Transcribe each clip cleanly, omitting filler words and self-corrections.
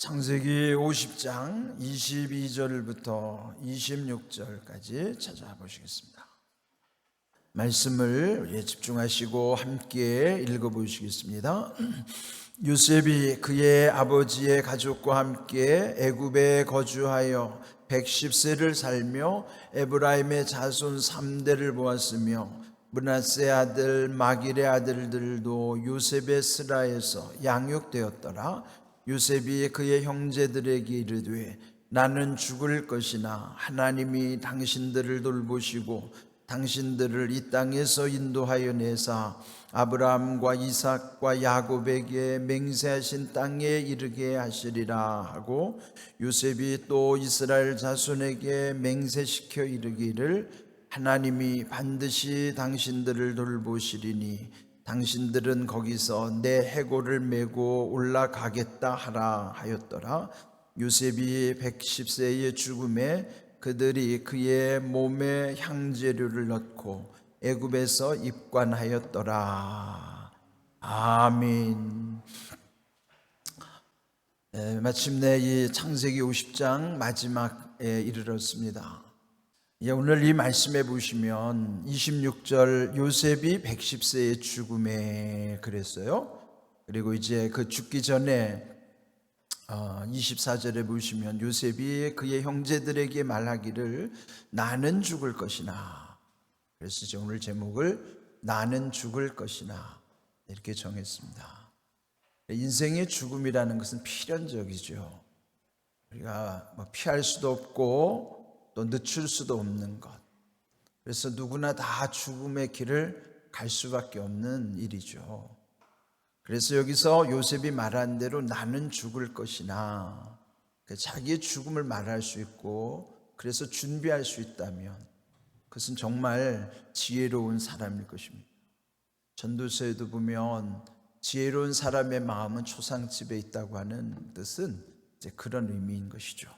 창세기 50장 22절부터 26절까지 찾아보시겠습니다. 말씀을 집중하시고 함께 읽어보시겠습니다. 요셉이 그의 아버지의 가족과 함께 애굽에 거주하여 110세를 살며 에브라임의 자손 3대를 보았으며 므낫세 아들 마길의 아들들도 요셉의 스라에서 양육되었더라. 요셉이 그의 형제들에게 이르되 나는 죽을 것이나 하나님이 당신들을 돌보시고 당신들을 이 땅에서 인도하여 내사 아브라함과 이삭과 야곱에게 맹세하신 땅에 이르게 하시리라 하고, 요셉이 또 이스라엘 자손에게 맹세시켜 이르기를 하나님이 반드시 당신들을 돌보시리니 당신들은 거기서 내 해골을 메고 올라가겠다 하라 하였더라. 요셉이 110세의 죽음에 그들이 그의 몸에 향재료를 넣고 애굽에서 입관하였더라. 아멘. 마침내 이 창세기 50장 마지막에 이르렀습니다. 오늘 이 말씀에 보시면 26절 요셉이 110세의 죽음에 그랬어요. 그리고 이제 그 죽기 전에 24절에 보시면 요셉이 그의 형제들에게 말하기를 나는 죽을 것이나, 그래서 이제 오늘 제목을 나는 죽을 것이나 이렇게 정했습니다. 인생의 죽음이라는 것은 필연적이죠. 우리가 피할 수도 없고 또 늦출 수도 없는 것. 그래서 누구나 다 죽음의 길을 갈 수밖에 없는 일이죠. 그래서 여기서 요셉이 말한 대로 나는 죽을 것이나, 자기의 죽음을 말할 수 있고 그래서 준비할 수 있다면 그것은 정말 지혜로운 사람일 것입니다. 전도서에도 보면 지혜로운 사람의 마음은 초상집에 있다고 하는 뜻은 이제 그런 의미인 것이죠.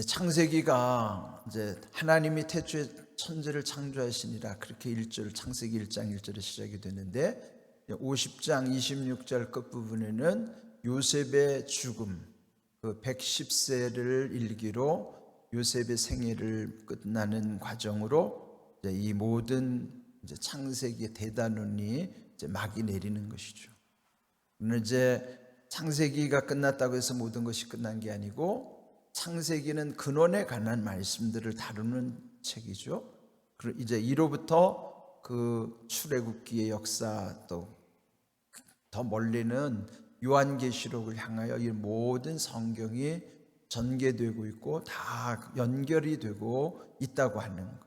창세기가 이제 하나님이 태초에 천지를 창조하시니라, 그렇게 1절 창세기 1장 1절에 시작이 되는데 50장 26절 끝부분에는 요셉의 죽음, 그 110세를 일기로 요셉의 생애를 끝나는 과정으로 이 모든 이제 창세기의 대단원이 이제 막이 내리는 것이죠. 오늘 이제 창세기가 끝났다고 해서 모든 것이 끝난 게 아니고 창세기는 근원에 관한 말씀들을 다루는 책이죠. 그리고 이제 이로부터 그 출애굽기의 역사, 또 더 멀리는 요한계시록을 향하여 이 모든 성경이 전개되고 있고 다 연결이 되고 있다고 하는 것.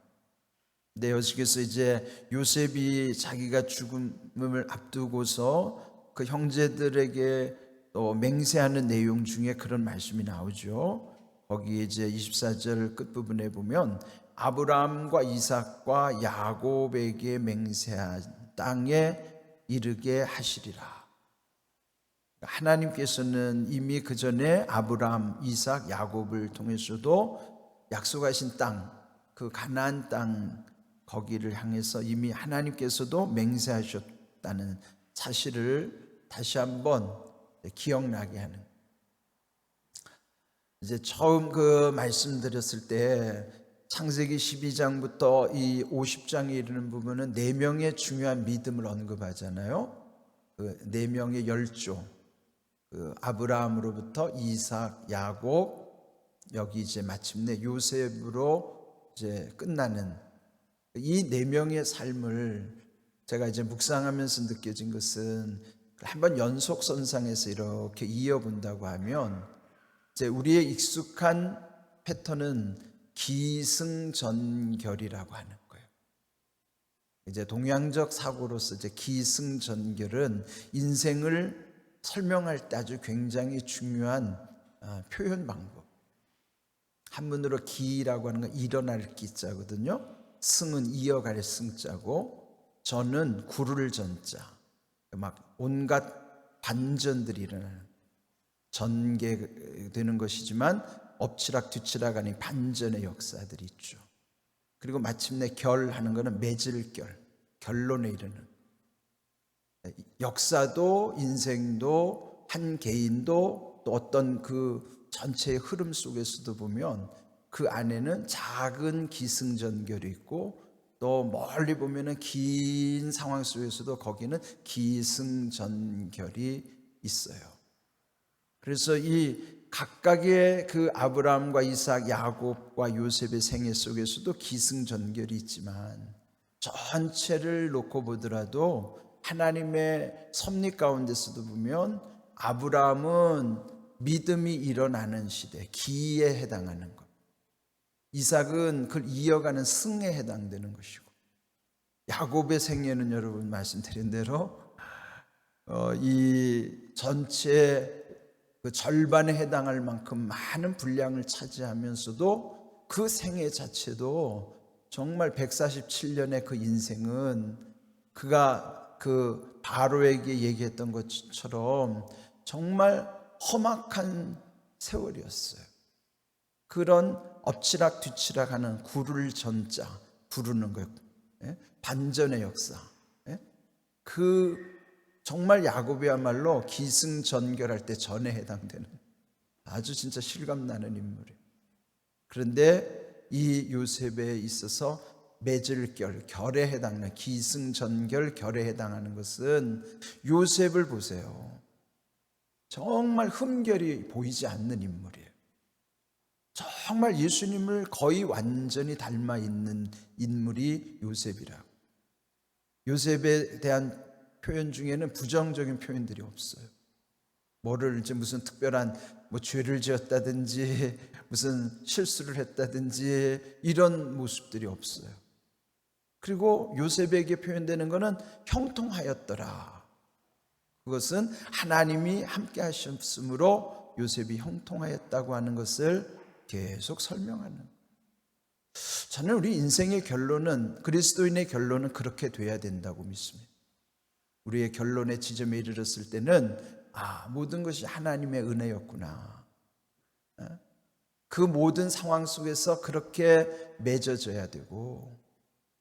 근데 여기서 이제 요셉이 자기가 죽음을 앞두고서 그 형제들에게 또 맹세하는 내용 중에 그런 말씀이 나오죠. 거기 이제 24절 끝부분에 보면 아브라함과 이삭과 야곱에게 맹세한 땅에 이르게 하시리라. 하나님께서는 이미 그 전에 아브라함, 이삭, 야곱을 통해서도 약속하신 땅, 그 가나안 땅 거기를 향해서 이미 하나님께서도 맹세하셨다는 사실을 다시 한번 기억나게 하는, 이제 처음 그 말씀드렸을 때 창세기 12장부터 이 50장에 이르는 부분은 4명의 중요한 믿음을 언급하잖아요. 그 4명의 열조, 그 아브라함으로부터 이삭, 야곱, 여기 이제 마침내 요셉으로 이제 끝나는 이 4명의 삶을 제가 이제 묵상하면서 느껴진 것은, 한번 연속선상에서 이렇게 이어본다고 하면 이제 우리의 익숙한 패턴은 기승전결이라고 하는 거예요. 이제 동양적 사고로서 이제 기승전결은 인생을 설명할 때 아주 굉장히 중요한 표현 방법. 한문으로 기라고 하는 건 일어날 기자거든요. 승은 이어갈 승자고, 전은 구를 전자. 막 온갖 반전들이 일어나는, 전개되는 것이지만 엎치락 뒤치락 아닌 반전의 역사들이 있죠. 그리고 마침내 결하는 것은 맺을 결론에 이르는, 역사도 인생도 한 개인도 또 어떤 그 전체의 흐름 속에서도 보면 그 안에는 작은 기승전결이 있고 또 멀리 보면은 긴 상황 속에서도 거기는 기승전결이 있어요. 그래서 이 각각의 그 아브라함과 이삭, 야곱과 요셉의 생애 속에서도 기승전결이 있지만 전체를 놓고 보더라도 하나님의 섭리 가운데서도 보면 아브라함은 믿음이 일어나는 시대, 기에 해당하는 것, 이삭은 그걸 이어가는 승에 해당되는 것이고, 야곱의 생애는 여러분 말씀드린 대로 이 전체 그 절반에 해당할 만큼 많은 분량을 차지하면서도 그 생애 자체도 정말 147년의 그 인생은 그가 그 바로에게 얘기했던 것처럼 정말 험악한 세월이었어요. 그런 엎치락 뒤치락 하는 구를 전자 부르는 것, 반전의 역사, 그 정말 야곱이야말로 기승전결할 때 전에 해당되는 아주 진짜 실감나는 인물이에요. 그런데 이 요셉에 있어서 맺을 결에 해당하는 기승전결 결에 해당하는 것은 요셉을 보세요. 정말 흠결이 보이지 않는 인물이에요. 정말 예수님을 거의 완전히 닮아 있는 인물이 요셉이라고. 요셉에 대한 표현 중에는 부정적인 표현들이 없어요. 뭐를 이제 무슨 특별한 뭐 죄를 지었다든지 무슨 실수를 했다든지 이런 모습들이 없어요. 그리고 요셉에게 표현되는 것은 형통하였더라. 그것은 하나님이 함께 하셨으므로 요셉이 형통하였다고 하는 것을 계속 설명하는. 저는 우리 인생의 결론은, 그리스도인의 결론은 그렇게 돼야 된다고 믿습니다. 우리의 결론의 지점에 이르렀을 때는 모든 것이 하나님의 은혜였구나. 그 모든 상황 속에서 그렇게 맺어져야 되고,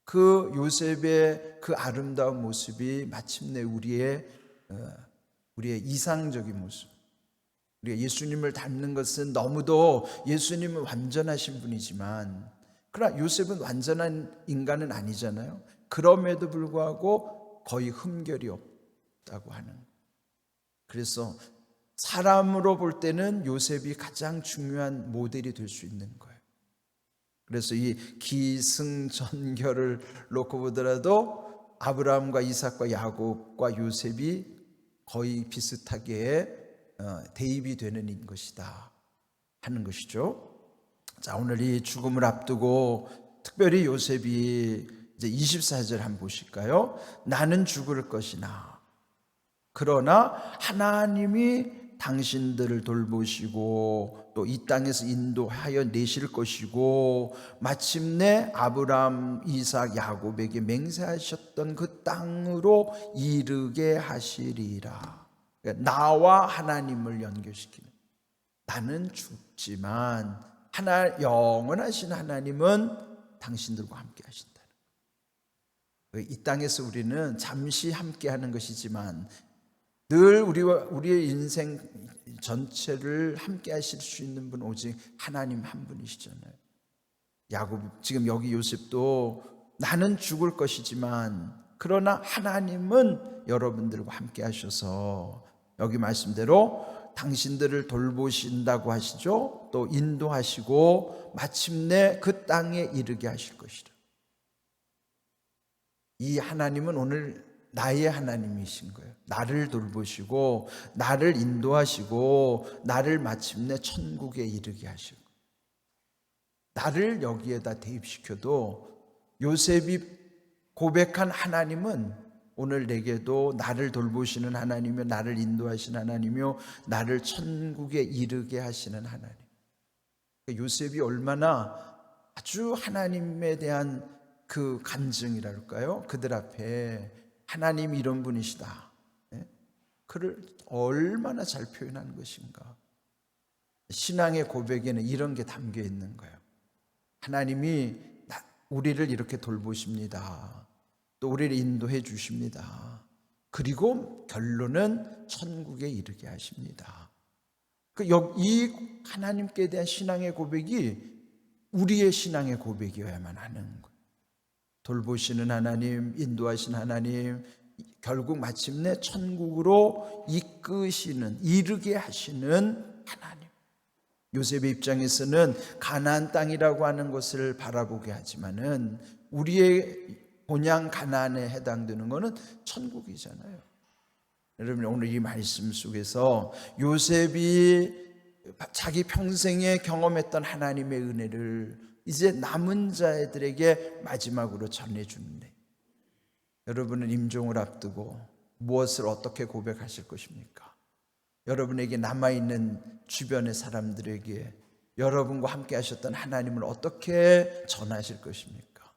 그 요셉의 그 아름다운 모습이 마침내 우리의 이상적인 모습, 우리가 예수님을 닮는 것은 너무도 예수님은 완전하신 분이지만, 그러나 요셉은 완전한 인간은 아니잖아요. 그럼에도 불구하고 거의 흠결이 없다고 하는. 그래서 사람으로 볼 때는 요셉이 가장 중요한 모델이 될 수 있는 거예요. 그래서 이 기승전결을 놓고 보더라도 아브라함과 이삭과 야곱과 요셉이 거의 비슷하게 대입이 되는 것이다 하는 것이죠. 자, 오늘 이 죽음을 앞두고 특별히 요셉이 이제 24절 한번 보실까요? 나는 죽을 것이나 그러나 하나님이 당신들을 돌보시고 또 이 땅에서 인도하여 내실 것이고 마침내 아브라함, 이삭, 야곱에게 맹세하셨던 그 땅으로 이르게 하시리라. 그러니까 나와 하나님을 연결시키는, 나는 죽지만 영원하신 하나님은 당신들과 함께 하신다. 이 땅에서 우리는 잠시 함께 하는 것이지만 늘 우리의 인생 전체를 함께 하실 수 있는 분 오직 하나님 한 분이시잖아요. 야곱, 지금 여기 요셉도 나는 죽을 것이지만 그러나 하나님은 여러분들과 함께 하셔서 여기 말씀대로 당신들을 돌보신다고 하시죠. 또 인도하시고 마침내 그 땅에 이르게 하실 것이라. 이 하나님은 오늘 나의 하나님이신 거예요. 나를 돌보시고 나를 인도하시고 나를 마침내 천국에 이르게 하시고, 나를 여기에다 대입시켜도 요셉이 고백한 하나님은 오늘 내게도 나를 돌보시는 하나님이며 나를 인도하시는 하나님이며 나를 천국에 이르게 하시는 하나님. 요셉이 얼마나 아주 하나님에 대한 그 간증이랄까요? 그들 앞에 하나님 이런 분이시다, 그를 얼마나 잘 표현하는 것인가. 신앙의 고백에는 이런 게 담겨 있는 거예요. 하나님이 우리를 이렇게 돌보십니다. 또 우리를 인도해 주십니다. 그리고 결론은 천국에 이르게 하십니다. 이 하나님께 대한 신앙의 고백이 우리의 신앙의 고백이어야만 하는 거예요. 돌보시는 하나님, 인도하신 하나님, 결국 마침내 천국으로 이르게 하시는 하나님. 요셉의 입장에서는 가나안 땅이라고 하는 것을 바라보게 하지만은 우리의 본향 가나안에 해당되는 것은 천국이잖아요. 여러분, 오늘 이 말씀 속에서 요셉이 자기 평생에 경험했던 하나님의 은혜를 이제 남은 자들에게 마지막으로 전해주는데, 여러분은 임종을 앞두고 무엇을 어떻게 고백하실 것입니까? 여러분에게 남아있는 주변의 사람들에게 여러분과 함께 하셨던 하나님을 어떻게 전하실 것입니까?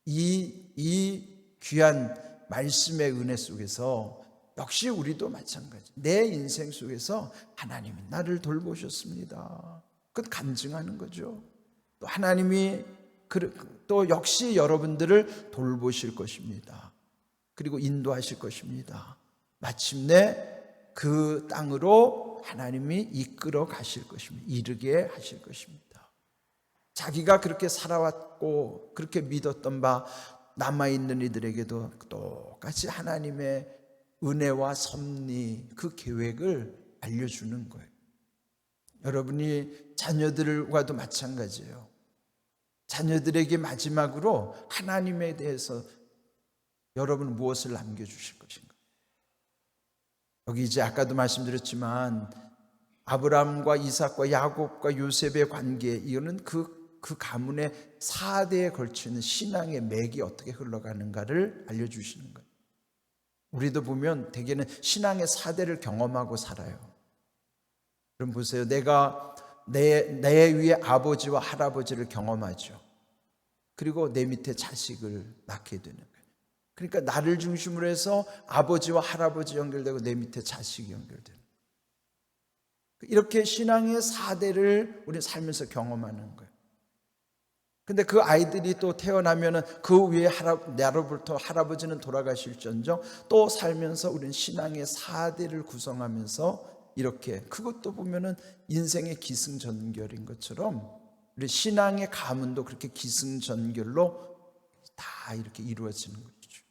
이 귀한 말씀의 은혜 속에서 역시 우리도 마찬가지, 내 인생 속에서 하나님이 나를 돌보셨습니다, 그것 간증하는 거죠. 또 하나님이 또 역시 여러분들을 돌보실 것입니다. 그리고 인도하실 것입니다. 마침내 그 땅으로 하나님이 이끌어 가실 것입니다. 이르게 하실 것입니다. 자기가 그렇게 살아왔고 그렇게 믿었던 바 남아있는 이들에게도 똑같이 하나님의 은혜와 섭리, 그 계획을 알려주는 거예요. 여러분이 자녀들과도 마찬가지예요. 자녀들에게 마지막으로 하나님에 대해서 여러분 무엇을 남겨주실 것인가? 여기 이제 아까도 말씀드렸지만 아브라함과 이삭과 야곱과 요셉의 관계, 이거는 그 가문의 4대에 걸치는 신앙의 맥이 어떻게 흘러가는가를 알려주시는 거예요. 우리도 보면 대개는 신앙의 4대를 경험하고 살아요. 그럼 보세요. 내가 내 위에 아버지와 할아버지를 경험하죠. 그리고 내 밑에 자식을 낳게 되는 거예요. 그러니까 나를 중심으로 해서 아버지와 할아버지 연결되고 내 밑에 자식이 연결되는 거예요. 이렇게 신앙의 4대를 우리 살면서 경험하는 거예요. 근데 그 아이들이 또 태어나면은 그 위에 나로부터 할아버지는 돌아가실전정 또 살면서 우리는 신앙의 4대를 구성하면서 이렇게, 그것도 보면은 인생의 기승전결인 것처럼 우리 신앙의 가문도 그렇게 기승전결로 다 이렇게 이루어지는 거죠.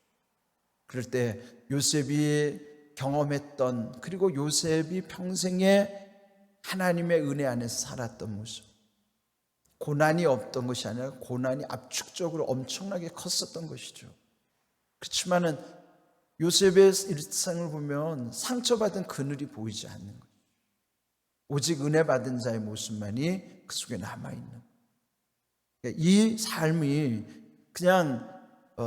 그럴 때 요셉이 경험했던, 그리고 요셉이 평생에 하나님의 은혜 안에서 살았던 모습, 고난이 없던 것이 아니라 고난이 압축적으로 엄청나게 컸었던 것이죠. 그렇지만은 요셉의 일상을 보면 상처받은 그늘이 보이지 않는 거예요. 오직 은혜 받은 자의 모습만이 그 속에 남아있는 거예요. 이 삶이 그냥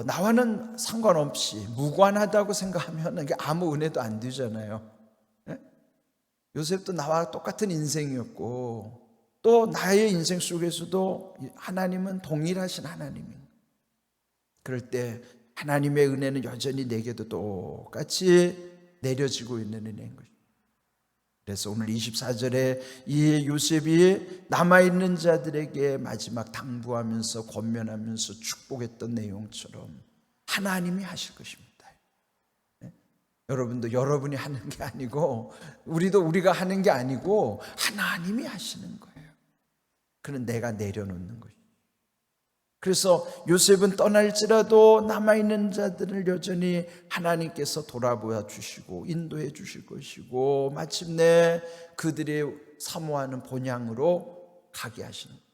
나와는 상관없이 무관하다고 생각하면 이게 아무 은혜도 안 되잖아요. 요셉도 나와 똑같은 인생이었고 또 나의 인생 속에서도 하나님은 동일하신 하나님입니다. 그럴 때 하나님의 은혜는 여전히 내게도 똑같이 내려지고 있는 은혜인 것입니다. 그래서 오늘 24절에 이 요셉이 남아있는 자들에게 마지막 당부하면서 권면하면서 축복했던 내용처럼 하나님이 하실 것입니다. 여러분도 여러분이 하는 게 아니고 우리도 우리가 하는 게 아니고 하나님이 하시는 거예요. 그는 내가 내려놓는 것이죠. 그래서 요셉은 떠날지라도 남아있는 자들을 여전히 하나님께서 돌아보아 주시고 인도해 주실 것이고 마침내 그들의 사모하는 본향으로 가게 하시는 거예요.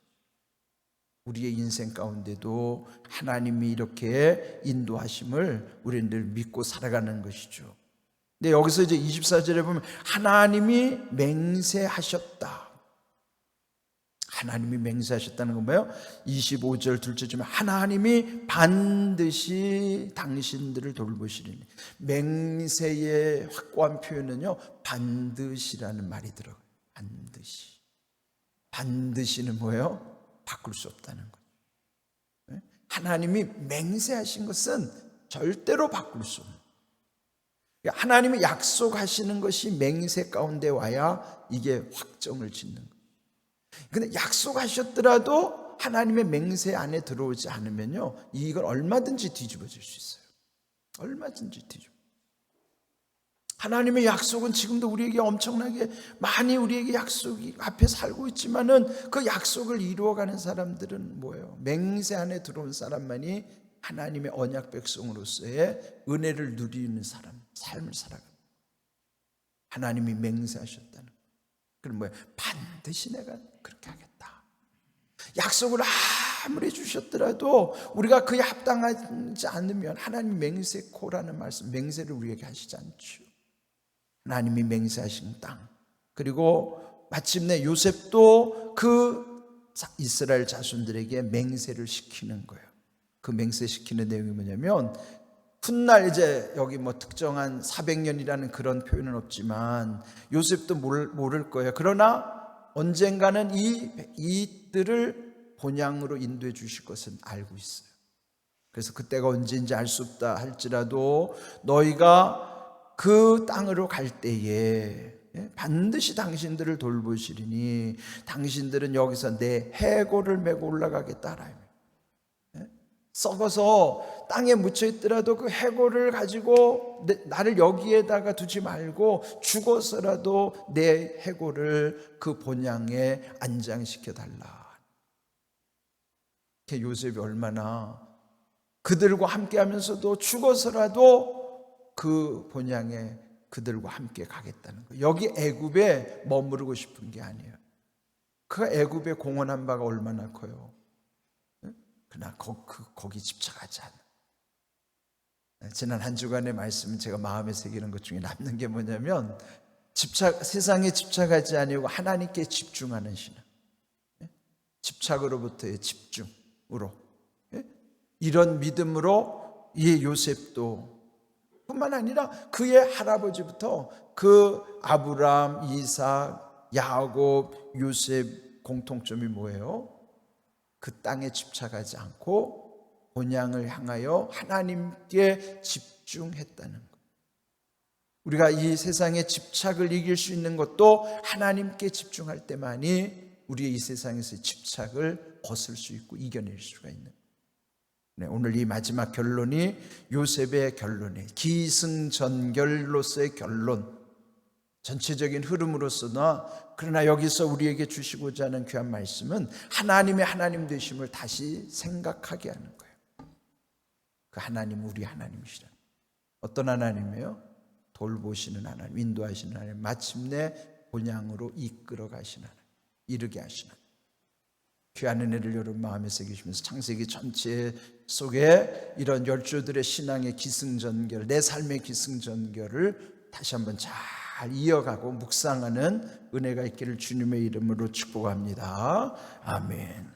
우리의 인생 가운데도 하나님이 이렇게 인도하심을 우리는 늘 믿고 살아가는 것이죠. 근데 여기서 이제 24절에 보면 하나님이 맹세하셨다. 하나님이 맹세하셨다는 건 뭐예요? 25절 둘째 주면 하나님이 반드시 당신들을 돌보시리니, 맹세의 확고한 표현은요 반드시라는 말이 들어가요. 반드시. 반드시는 뭐예요? 바꿀 수 없다는 거예요. 하나님이 맹세하신 것은 절대로 바꿀 수 없는, 하나님이 약속하시는 것이 맹세 가운데 와야 이게 확정을 짓는 거예요. 근데 약속하셨더라도 하나님의 맹세 안에 들어오지 않으면요 이걸 얼마든지 뒤집어질 수 있어요. 얼마든지 뒤집어. 하나님의 약속은 지금도 우리에게 엄청나게 많이 우리에게 약속이 앞에 살고 있지만은 그 약속을 이루어가는 사람들은 뭐예요? 맹세 안에 들어온 사람만이 하나님의 언약 백성으로서의 은혜를 누리는 사람, 삶을 살아가는. 하나님이 맹세하셨다는. 그럼 뭐예요? 반드시 내가 그렇게 하겠다. 약속을 아무리 주셨더라도 우리가 그에 합당하지 않으면 하나님 맹세코라는 말씀, 맹세를 우리에게 하시지 않죠. 하나님이 맹세하신 땅, 그리고 마침내 요셉도 그 이스라엘 자손들에게 맹세를 시키는 거예요. 그 맹세시키는 내용이 뭐냐면, 훗날 이제 여기 뭐 특정한 400년이라는 그런 표현은 없지만 요셉도 모를 거예요. 그러나 언젠가는 이들을 본향으로 인도해 주실 것은 알고 있어요. 그래서 그때가 언제인지 알 수 없다 할지라도 너희가 그 땅으로 갈 때에 반드시 당신들을 돌보시리니 당신들은 여기서 내 해골을 메고 올라가겠다. 썩어서 땅에 묻혀 있더라도 그 해골을 가지고 나를 여기에다가 두지 말고 죽어서라도 내 해골을 그 본향에 안장시켜 달라. 요셉이 얼마나 그들과 함께 하면서도 죽어서라도 그 본향에 그들과 함께 가겠다는 거예요. 여기 애굽에 머무르고 싶은 게 아니에요. 그 애굽에 공헌한 바가 얼마나 커요. 그러나 거기 집착하지 않아. 지난 한 주간의 말씀은 제가 마음에 새기는 것 중에 남는 게 뭐냐면, 세상에 집착하지 아니고 하나님께 집중하는 신앙. 집착으로부터의 집중으로, 이런 믿음으로 이 요셉도 뿐만 아니라 그의 할아버지부터 그 아브람, 이삭, 야곱, 요셉 공통점이 뭐예요? 그 땅에 집착하지 않고 본향을 향하여 하나님께 집중했다는 것. 우리가 이 세상의 집착을 이길 수 있는 것도 하나님께 집중할 때만이 우리의 이 세상에서의 집착을 벗을 수 있고 이겨낼 수가 있는 거예요. 네, 오늘 이 마지막 결론이 요셉의 결론이에요. 기승전결로서의 결론, 전체적인 흐름으로서나, 그러나 여기서 우리에게 주시고자 하는 귀한 말씀은 하나님의 하나님 되심을 다시 생각하게 하는 거예요. 그 하나님은 우리 하나님이시라. 어떤 하나님이에요? 돌보시는 하나님, 인도하시는 하나님, 마침내 본향으로 이끌어 가시는 하나님, 이르게 하시는 하나님. 귀한 은혜를 여러분 마음에 새기시면서 창세기 전체 속에 이런 열조들의 신앙의 기승전결, 내 삶의 기승전결을 다시 한번 잘 이어가고 묵상하는 은혜가 있기를 주님의 이름으로 축복합니다. 아멘.